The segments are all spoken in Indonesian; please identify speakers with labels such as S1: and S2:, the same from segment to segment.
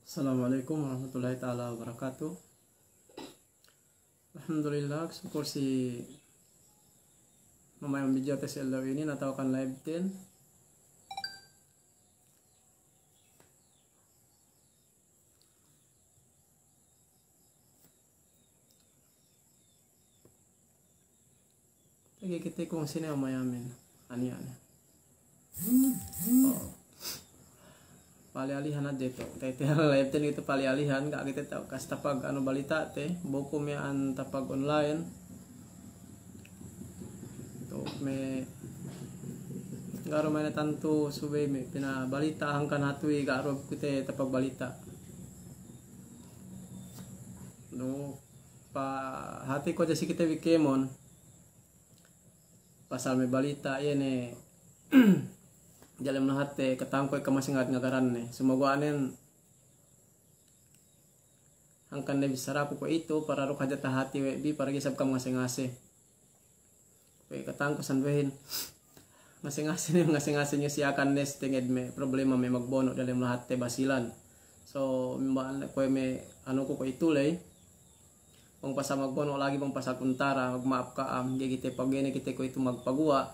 S1: Assalamualaikum warahmatullahi taala wabarakatuh. Alhamdulillah, syukur si mamayang video tes elaw ini natawakan live din. Lagi kita kung sino mayamin. Ani. Oh. Palialihan aja itu. Tete live din itu palialihan kak kita tahu kas tapag ano balita te buku me an tapag online. To me garo may natanto subay me pinabalita hangkan hatui garo kita tapag balita. No pa hati ko jasi kita wikemon pasal me balita yan jalan hati ketangkoy kamasingat ngagaran semoga anen angkan na bisara ko itu para ro kadata hati webi para gisab ka ngasing-ngase we katangko sanwehin ngasing-ngase nyo siya kan nes tinged me problema may magbono dalam lahat te basilan so mbaan ko me ano ko itulay pang pasa magbono lagi pang pasa kuntara magmaap ka gigite pagene kite ko itu magpagua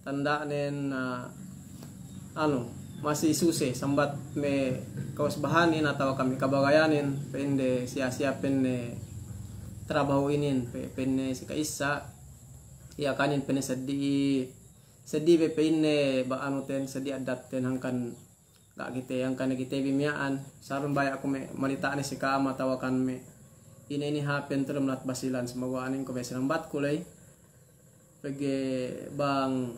S1: tanda nen masih susi sambat me kawas bahanin atau kami kabagayanin pende siya penne trabaho inin penne si kaisa ya kanin penne sedih be penne ba ten sedih adat ten hangkan gak kita yang kan kita bimiaan sarun bayak aku me malita ni si kama tawakan me ini happen terus melat basilan semoga anin ko besilang bat kulay pagi bang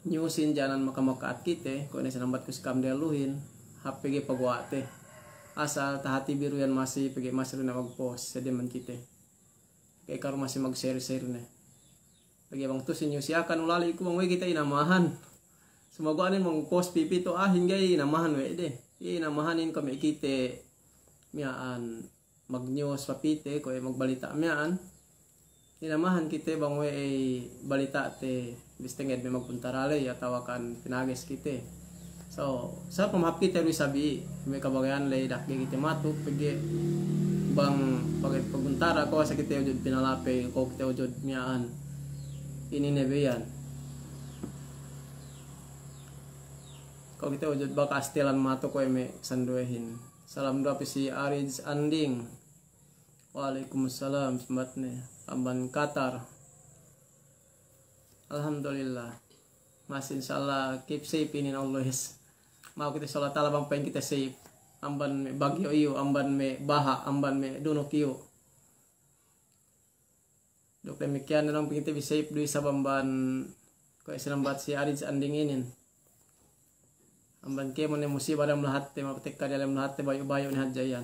S1: nyusin jalan maka-makaat kita kung nasanambat ko si kamdeluhin hapige pagwate asal tahati biru yan masih pagi masih na mag-post sa deman kita kaya karo masih mag-share na pagi bang to sinyo siya kan ulali ko bang kita inamahan sumago anin mong post pipi to hingay inamahan we de inamahanin kami kita miyaan mag-news papite ko magbalita miyaan inamahan kita bang we balita te bistinged may magpuntarale ya tawakan pinagis kita so sa pamahap kita rin sabi may kabagayan lay dakdi kita matuk pagi bang paguntara ko sa kita ujud pinalape ko kita ujud miyaan ini nebeyan ko kita ujud baka astilan matuk ko may sanduehin salam dua si Ariz Anding waalaikumsalam sembatne amban Qatar. Alhamdulillah masih insyaallah keep safe ini Allah mau kita salat taala bang pengen kita safe amban me bagyo iyo amban me baha amban me dunok iyo dok demikian nang kita bisa safe di sabamban ko isambat si Ariz Anding inin amban ke mo ne musibah dalam lahat te mapetek ka dalam lahat te bayo-bayo ni hadjayan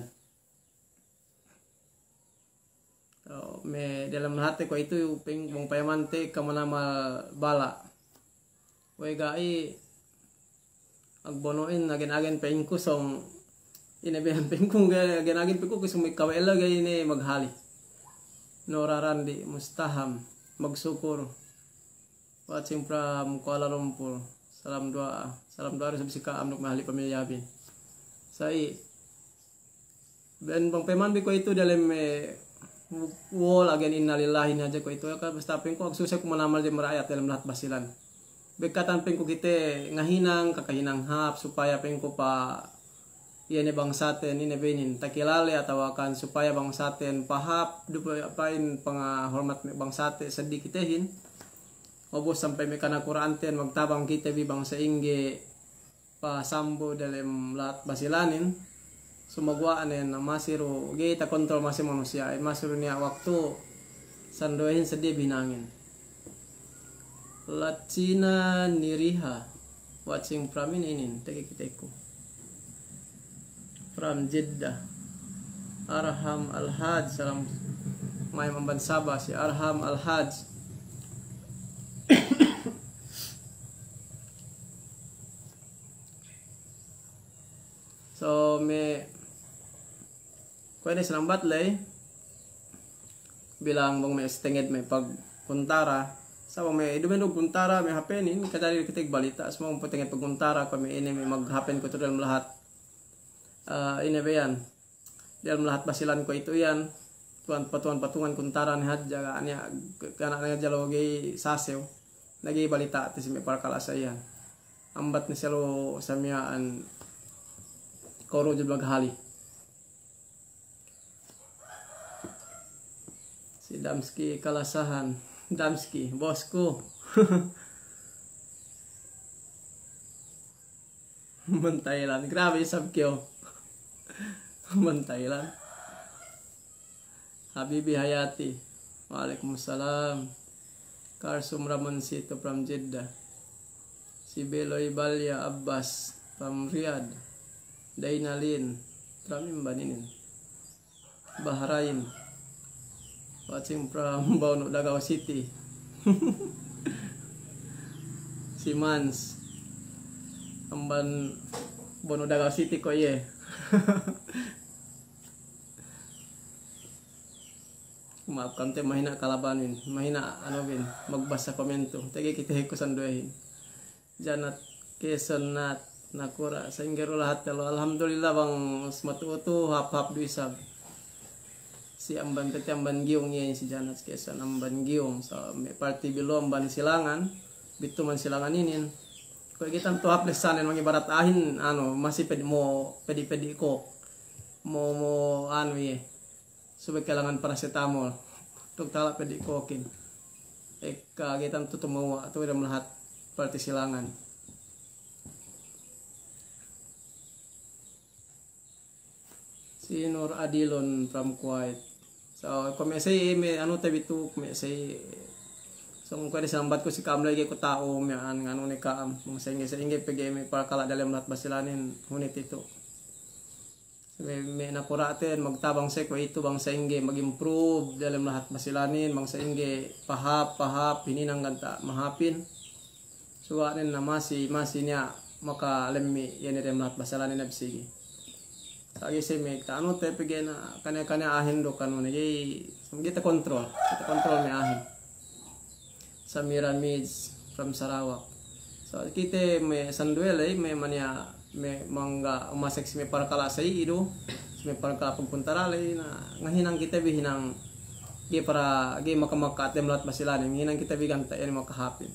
S1: me dalam hati ko itu ping mong payamante kamanama bala we gai agbonoin agen ping kusong inabehan ping kung agen ping kusong kawela gay ini maghali norarandi mustaham magsukur watching from Kuala Lumpur salam doa rin sa bisika amnok mahali pamilyabin sai ben bang payaman ko itu dalam wall again innalillahi na aja ko ito ka basta pin ko agsusay ko manamal di marayat dalam lahat basilan bekatan pin ko kite ngahinang kakahinang hap supaya pin ko pa yan bang saten ini benin takilale atawakan supaya bang saten pahap dupain pangahormat bang sate sedih kitehin obos sampai mekana Quranten magtabang kita bi bang saingge pa sambo dalam lahat basilanin sumagwaan na masiro kita kontrol masih manusia masiro niya waktu sandohin sedih binangin Latina Niriha watching from ini teki-teki from Jeddah Arham Al-Haj salam may mamban Sabah si Arham Al-Haj so me pwede sinambat lay bilang bang may stinged may pagkuntara sa bang may idumendo kuntara may hapenin kadali kitig balita sa mga putinged pagkuntara kami ini may maghapen ko to dalam lahat ini ba yan dalam lahat basilan ko ito yan tuan patungan kuntaran hadja anya kana nga jalogay sasew nagi balita ti si may parkala sa yan ambat ni selo samyaan koro jud baghali si Damski kalasahan Damski bosku Thailand grabe sab kyo Thailand Habibi Hayati Waalaikumsalam Karsum Ramansito from Jeddah si Beloy Balya Abbas from Riyadh Dainalin from Imbaninin Bahrain watching from Bono Davao City si Mans amban Bono Davao City ko ye maafkan te mahina kalabanin mahina bin magbasa komento tagi kita hikusan doahin janat kesenat nakura sehingga lahat kalau alhamdulillah bang sematutu hap duisab si amban tete amban giung ye si janat kesan amban giung so me party belum amban silangan bitu man silangan inin ko kita to hap lesanen mangibarat ahin masih pedi ko mo ye subay kailangan paracetamol tuk talak pedi kokin kagitan tutumawa atau udah melihat party silangan si Nur Adilon from Kuwait so kami say me tabitu me say so ko di sambat ko si kamlay ko tao me ngano ni kaam mong sa ingi pege me para kala dalam lahat basilanin hunit ito may nakuraten magtabang sa ko ito bang sa inge mag-improve dalam lahat basilanin bang sa inge pahap hininang ganta mahapin suwanin na masi niya maka alammi yan dalam lahat basilanin na bisigi sagi si may taano te pige na kanya ahin do kanon ni kita kontrol may ahin Samira Mids from Sarawak so kita may sanduel may manya may mangga umaseksi may para kala sa ido may para ka pagpuntaralay na ngahinang kita bihinang para makamaka atem lahat basilanin hinang kita biganta yan makahapin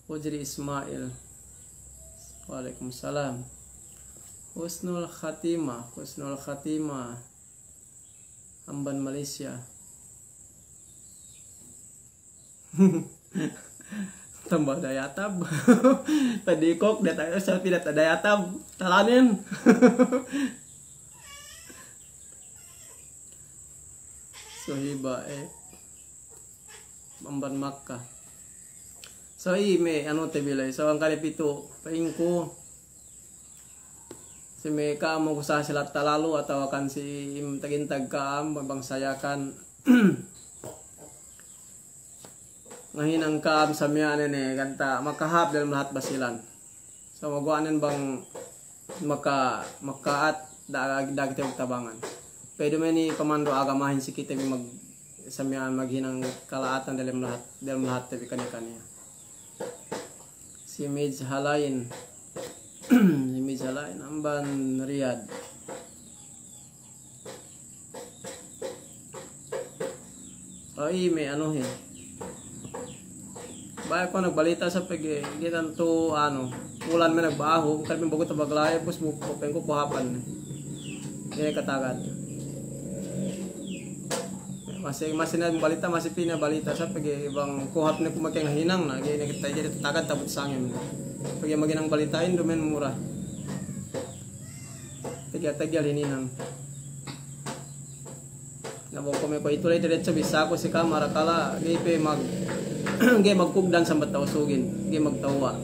S1: Ujri Ismail Waalaikumsalam Husnul Khatimah Amban Malaysia tambah dayatab tadi kok data selfie data dayatab talanin Sohiba Amban Makkah so me te bilay so ang kalipito paingko si me ka mo sa sila talalu atau akan si tagintag ka bang sayakan ngahinang kaam sa miyanin kanta makahap dalam lahat basilan so magwanan bang makaat dagiti tabangan pwede man ni komando agamahin si kita mag sa miyan maghinang kalaatan dalam lahat tabi kanya si Midge Halain amban Riyadh may Baik ko nagbalita sa pagi gitan to ulan may nagbaho kami bago tabaglayo pus bupen ko kuhapan ni katagat masih na balita masih pinabalita sa pagi ibang kuhap ni kumakeng hinang na gini kita jadi tagad tabut sangin pagi maginang balitain dumen murah tagyal hininang nabong kami ko ituloy diretso bisa ko si kamera kala gipe magkugdan sa batawsugin magtawa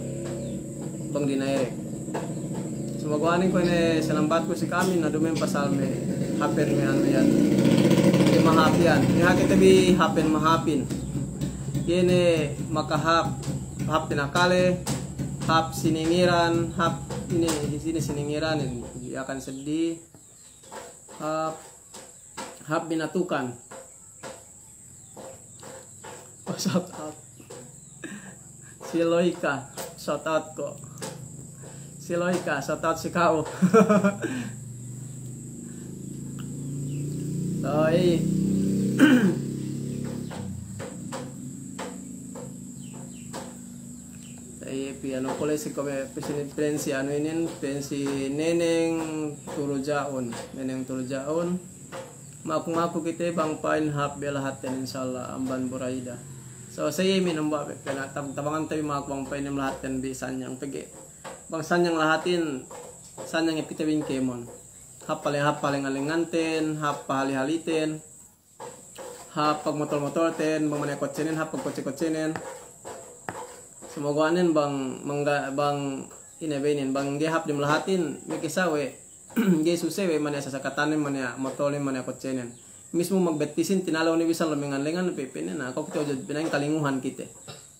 S1: bang dinirect so magwanin ko ni salambat ko si kami na dumen pasalme happen yan mahapian ihakit tabi mahapin gini makahap tinakale hap siningiran hap ini siningiran ini akan sedih hap binatukan shout out si Loika shout out ko si Loika shout out si Kao So piano ko si kami pensi ano inin pensi neneng turujaon maku kita bang pain hap belahat insyaallah amban buraida so saya minumba pela tabangan tabi maku bang pain lahaten bisan yang pege bang sanyang lahatin sanyang ipitawin kemon hap paling alinganten hap pahali-haliten hap pag motor ten bang manekot cenen hap pag kotse-kotsenen semoga anen bang inebenin bang gehap di melahatin mikisawe ge susewe mana sasakatanen mana motolin mana kotsenen mismo magbetisin tinalaw ni bisan lumingan-lingan pepenen na ako kito jud pinang kalinguhan kita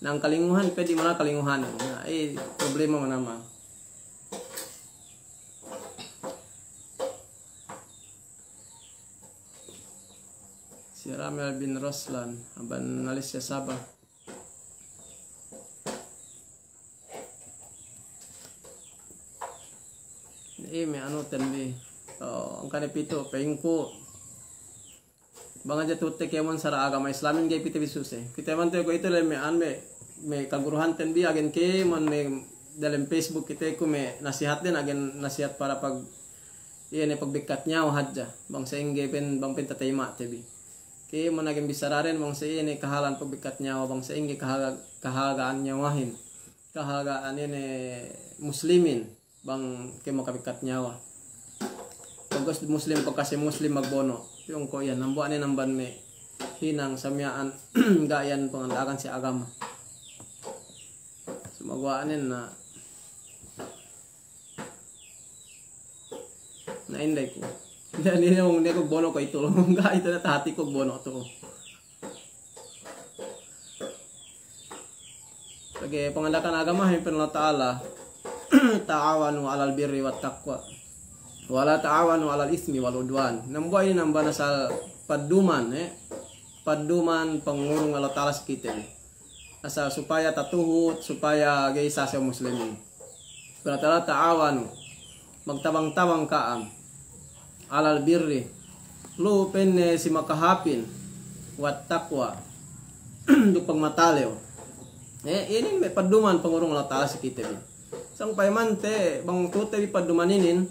S1: nang kalinguhan pwede mana kalinguhan na problema man naman si Ramel bin Roslan aban nalis siya Sabah. May ano tanbi ang kanipito pengko bang aja tutte kemon sara agama islamin gay pite bisuse kita man ko ito le me kaguruhan tanbi agen ke mon me dalam Facebook kita ko me nasihat din agen nasihat para pag iyan pagbikat niya o hadja bang sa ingge pen bang pentatayma tabi ke mon agen bisararen bang sa iyan kahalan pagbikat niya o bang sa ingge kahagaan niya wahin kahagaan ini muslimin bang ke makabikat nyawa pagkas muslim pagkasi muslim magbono yung ko yan nambuan ni namban me hinang samyaan gayan pangandakan si agama sumagwaanin na inday ko hindi ko bono ko ito nga ito na tahati ko bono to pag pangandakan agama hipin Allah Ta'ala ta'awanu 'alal birri wat taqwa wala ta'awanu 'alal ismi wal udwan nambuay ini nambana sa paduman paduman pangurung Allah Ta'ala kita asal supaya tatuhut supaya gay sa muslimin berarti ta'awanu magtabang-tabang kaam 'alal birri lu penne si makahapin wat taqwa duk pagmatalew ini may paduman pangurung Allah Ta'ala kita sang paimante bang tute bi padumaninin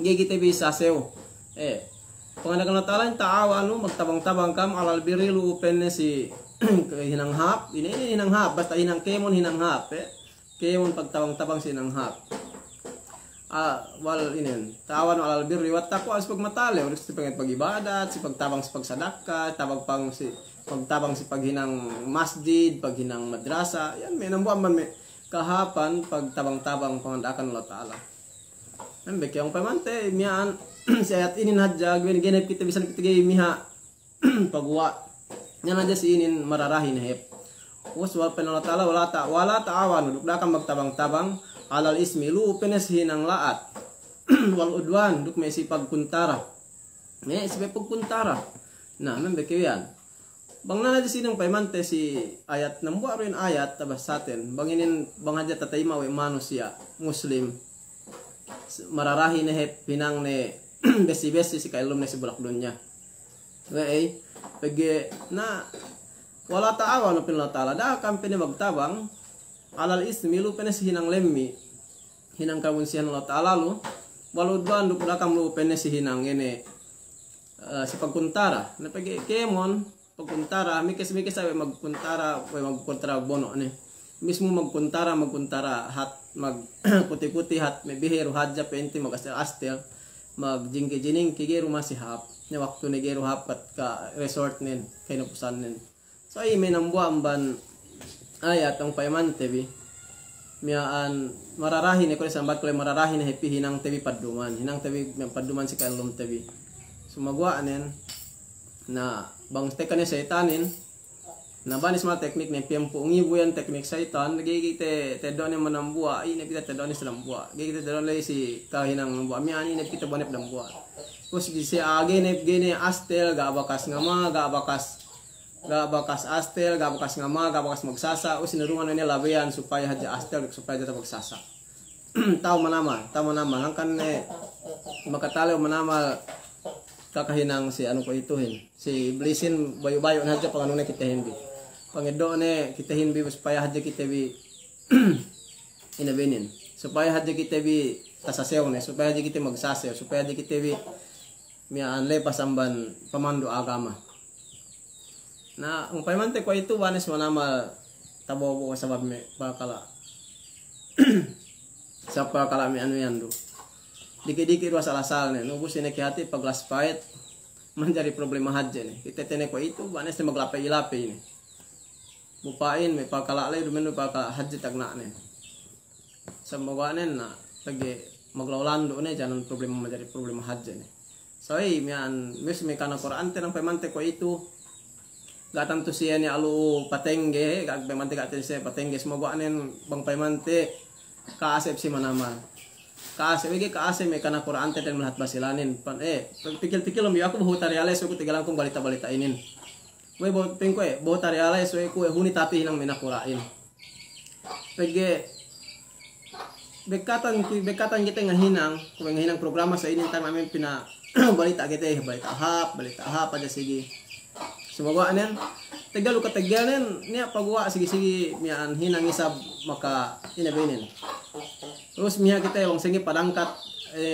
S1: gigi te bi sasew pangandakan taala taawanu magtabang-tabang kam alal birilu penne si hinanghap ini hinanghap basta hinang kemon hinanghap kemon pagtabang-tabang si hinanghap wal inen taawanu alal birri wat taqwa as pagmatale ulit si pagibadat si pagtabang si pagsadaka pagtabang si paghinang masjid paghinang madrasa yan may nambuan man may kahapan pagtabang-tabang pangandakan Allah Ta'ala nambe kayong pamante miyan si ayat inin hadja genep kita bisa kita gay miha pagwa yan aja si inin mararahin hep uswal pen Allah Ta'ala wala ta'awan duk dakam magtabang-tabang alal ismi lu penes hinang laat wal udwan duk may si pagkuntara si pagkuntara nah nambe kayan bang nana di sinang paimante si ayat nambu rin ayat tabas saten banginin bang aja tatayma we manusia muslim mararahi ne pinang ne besi si kailum ne si bulak dunya we pege na wala ta'awanu pin Allah Ta'ala da kam pene magtabang alal ismi lu pene si hinang lemmi hinang kawunsihan Allah Ta'ala lu waludwan duk dakam lu pene si hinang ene si pagkuntara na pege kemon pagkuntara mikis ay magkuntara bono ne mismo magkuntara hat mag kuti hat may bihero hadja penti astel magjingki gero masihap ne waktu ne gero hapat ka resort nen kay napusan nen so ay may nambuan ban ayat ang paimante bi miaan mararahin ne ko sa bat ko mararahin ne hepi hinang tebi paduman si kalum tebi sumagwa nen na bang tekan ni seitanin na banis mga teknik ni piyampo ungibu yan teknik seitan nagigite te doon ni manambua ini kita te doon ni selambua gigite te doon si kahinang nambua miani ni kita bonep dambua kus si age ne gene astel ga bakas ngama ga bakas astel ga bakas ngama ga bakas magsasa us sinurungan ni labayan supaya haja astel supaya jata magsasa tahu manama hangkan ne makatalo manama kakahinang si ano ko ituhin. Si Blisin bayo-bayo na hadya pang ano na kita hindi. Pangido ne kita hindi supaya hadya kita bi inabinin. Supaya hadya kita bi tasasew ne, supaya hadya kita magsasew, supaya hadya kita bi mian lepas amban pamando agama. Na ang paimante ko itu wanes manama tabo ko sabab me pakala. Sa pakala mi ano yan do. Dikit-dikit dua salah-salah nih, nunggu sini hati paglas pahit menjadi problema haja nih. Kita tene ko itu, banes maglapai-lapai ini. Bupain, may pagkalaalay, dumendo pagkala haja tagna nih. Sa magawanin na, lagi maglawlando nih, jangan problema menjadi problema haja nih. So, mian, mis may Quran ng pemante ko itu, gatang to siya ni alu patengge, gag pemante gatin siya patengge, magawanin bang pemante, kaasep si manaman. Kaase wege kaase me kana Quran teten melihat basilanin pan pikir-pikir lombi aku bahu tariales aku tigalan kong balita-balita inin we bahu pengko bahu tariales we ku huni tapi hinang mena Qurain wege bekatan kita ngahinang ku ngahinang programa sa inin time amin pina balita kita balita hap aja sigi semoga anen tegalu kateganen niya pagwa sige-sige mian hinang isab maka inabinin. Terus miha kita yung singi padangkat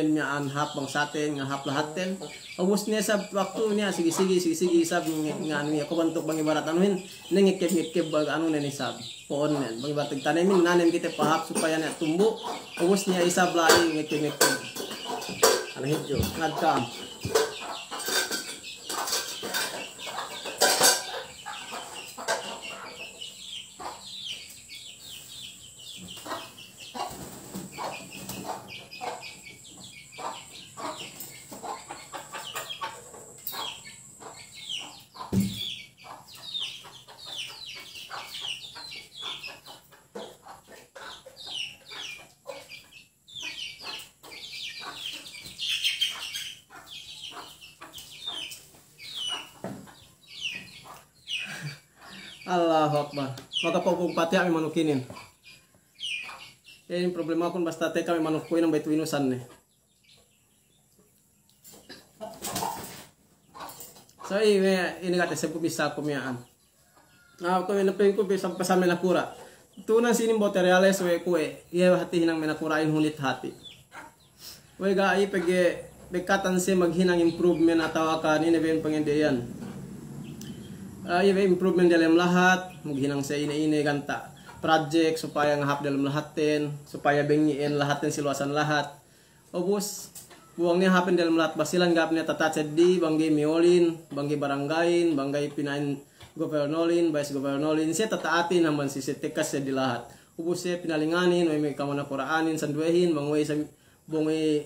S1: mian hap bang saten nga hap lahaten. Ubus niya sa waktu niya sige-sige isab nga ano niya ko bantok bang ibarat anuhin ningikip bag ano ni sab poon nen bang ibarat tanamin nanen kita pahap supaya niya tumbo. Ubus niya isab laing ngikip ano hidyo ngadkam. Allahu Akbar. Maka pokok pati kami manukinin. Ini problema akun basta te kami manukuin ng baitu inusan nih. So ini kata saya bisa kumiaan. Nah aku menepeng ku bisa pasal menakura. Tunan sini botereales we kue. Iya hati hinang menakurain hunit hati. We gai pege bekatan se maghinang improvement atau akan ini ben pengendian. Iya improvement dalam lahat, maghinang sa ini ganta project supaya ngahap dalam lahatin, supaya bengiin lahatin siluasan lahat. Obus buangnya hapin dalam lahat basilan gap niya tatacedi banggi miolin, banggi baranggain, banggai pinain gobernolin, vice gobernolin, siya tataatin naman si tekas siya di lahat. Ubus siya pinalinganin, may kamana Quraanin, sanduehin, bangway sa bangway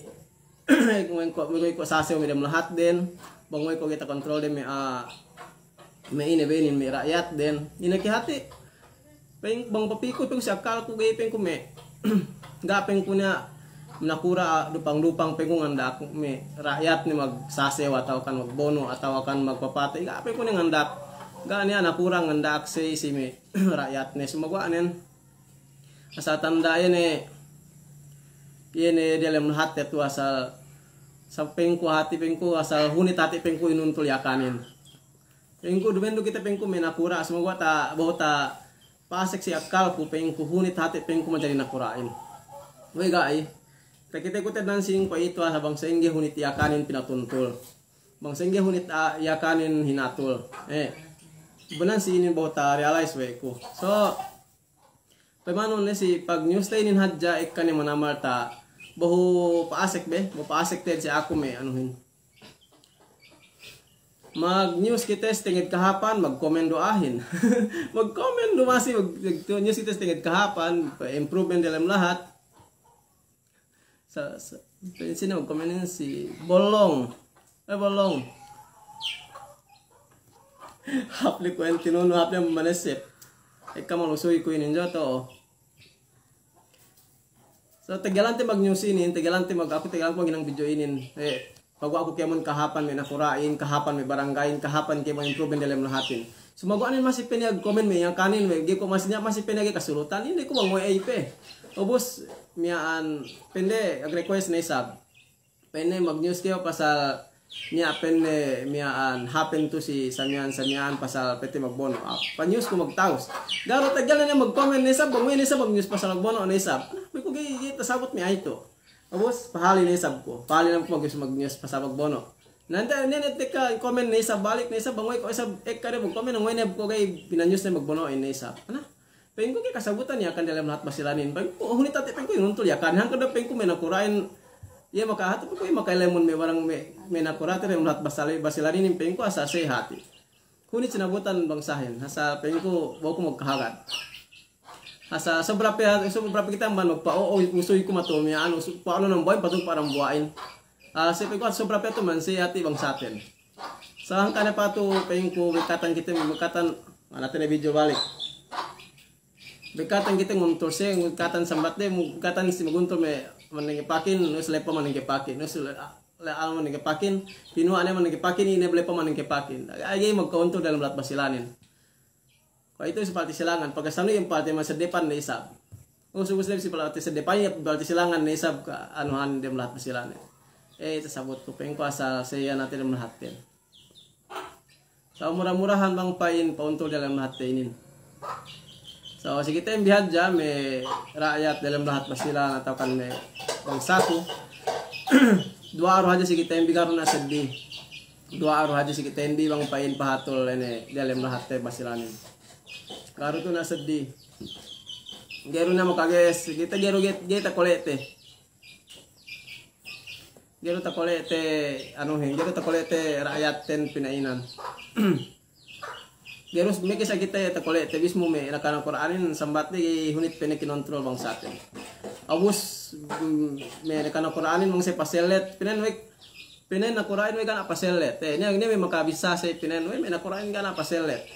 S1: ko sasaw may dalam lahat din, bangway ko kita kontrol din may inebenin may rakyat din inakihati peng bang papiko peng sakal ko gaypeng ko me gapeng ko na nakura dupang pengong andak me rakyat ni magsasew atau kan magbono atau kan magpapatay gapeng ko ni andak ganya nakura andak si me rakyat ni sumagwa anen asa tanda yene dalam hati tu asal sampeng ko hati pengko asal hunit hati pengko inuntul yakanin. Pengku dumendo kita pengku menakura semoga ta bahwa ta pasek si akal ku pengku hunit hati pengku menjadi nakurain. We gai. Kita ikutin dancing pa itu habang sengge hunit yakanin pinatuntul. Bang sengge hunit yakanin hinatul. Benan si ini bahwa ta realize we ku. So pemano ne si pag news tayo nin hadja ikan yang manamal ta bahwa paasek be, bahwa paasek tayo si ako me anuhin. Mag-news kita tingit kahapan, mag-comment doahin. Mag-comment do masih mag-news kita tingit kahapan, improvement dalam lahat. Sini mag-comment si Bolong. Bolong. Hapli ko yung tinuno, hapli ang manesip. Ika malusuy ko yun to. So, tagalante mag-news inin, tagalante ako ginang video inin. Pag ako kaya mo kahapan may nakurain, kahapan may baranggayin, kahapan kaya mo improvement dalam lahatin. Sumago anin masih pinag-comment may yang kanin, may ko masih pinag kasulutan, hindi ko bang mo AP. Ubus, miyaan, pende, ag-request na isab. Pende mag-news kayo pasal niya penne miaan happen to si samian pasal pete magbono. Pa-news ko magtaos. Garo tagal na mag-comment ni sab, mo ni sab mag-news pasal magbono ni sab. May ko tasabot mi ay to. Tapos pahali ni sab ko. Pahali lang ko mag-news pasal magbono. Nanta nenet ka comment ni sab balik ni sab bangoy ko sab kare mo comment ngoy ne ko kay pinanyus na magbono ni sab. Ana? Peng ko kay kasabutan niya kan dalam lahat basilanin. Peng ko hunit ate peng ko inuntol ya kan hang kada peng ko may nakurain. Ya makahat ko makailemon may warang may nakurate rin lahat basilanin peng ko asa say hati. Hunit sinabutan bangsahin asa peng ko wa ko magkahagat. Asa sobra kita man magpao usoy ko matumian paano nang buhay patong parang buhain. Sa peng ko sobra pa to man say hati bangsatin. Sa hang kana pa to peng ko bikatan kita bikatan natin na video balik. Bikatan kita nguntur siya, bikatan sambat de, bikatan si maguntur may manangipakin, nus lepa manangipakin, nus leal manangipakin, pinuha na manangipakin, ineble pa manangipakin. Ay magkauntur dalam lahat basilanin. Kaya ito si party silangan, pagkasano yung party masadepan na isab. Kung gusto si party sadepan, yung party silangan na isab ka anuhan dalam lahat basilanin. Ito sabot ko, peng ko asal saya natin dalam lahat din. Sa murah-murahan bang pain, pauntur dalam lahat din. So, sige tayong bihadya, may rakyat dalam lahat basilan atau kan may bangsaku. 2 araw haja sige tayong bigaro na saddi. 2 araw haja sige tayong di bang pain pahatol ene dalam lahat tayo basilanin. Karo to na saddi. Gero na mo kages, kita gero ta kolete. Gero ta kolete, gero ta kolete rakyat ten pinainan. Geros may kisa kita ya takole tebis mo may nakanang Quranin sambat di hunit pene kinontrol bang sa atin. Abus may nakanang Quranin mong se paselet pinen na Quranin may kana paselet. Nya may makabisa sa pinen may na Quranin kana paselet.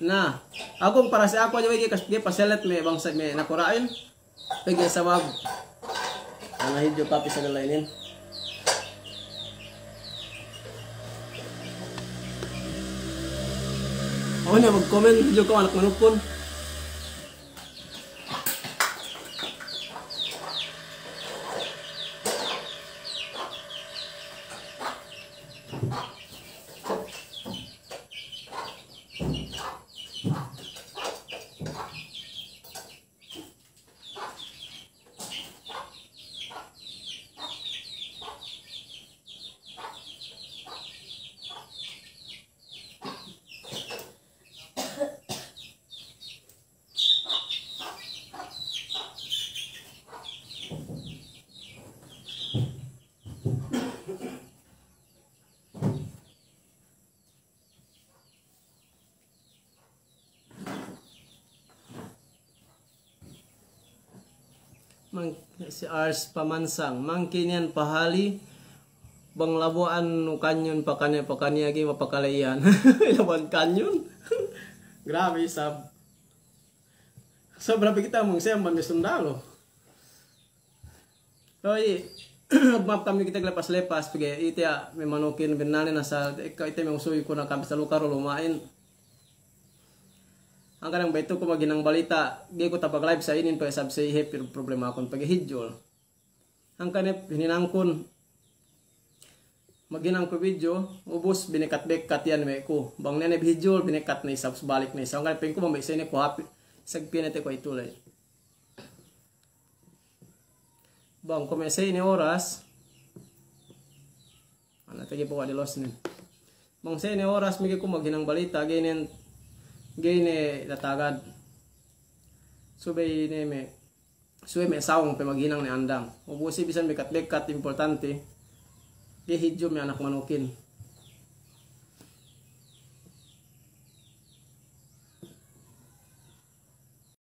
S1: Na ako para sa ako ay kas paselet may bang sa may na Quranin pagi sa mag ana hidyo papi sa dalainin. Oh, na mag-comment video ko anak manupon. Si Ars Pamansang mangkinyan pahali bang labuan no kanyon pakanya gi mapakalayan. Labuan kanyon. Grabe sab. Sobra kita mong siya man sundalo. Toy map kami kita lepas-lepas pag ita may manukin binali na sa ita may usuy ko na kami sa lugar lumain. Ang kanang baito ko maginang balita, di ko tapag live sa inin pa sab sa ihe pero problema akon pag hidjol. Ang kanep hininangkon maginang ko video, ubos binikat-bekat yan may ko. Bang nene hidjol binikat na isab balik na isa. Ang kanep ko mamay sa ini ko happy sagpinete ko itulay. Bang kumesay ni oras. Ano tagi po di loss ni. Bang say ni oras migi ko maginang balita ginen gini natagad subay ni me suwe me sawong pe maghinang ni andang ubusi bisan bekat-bekat importante gihidyo mi anak manukin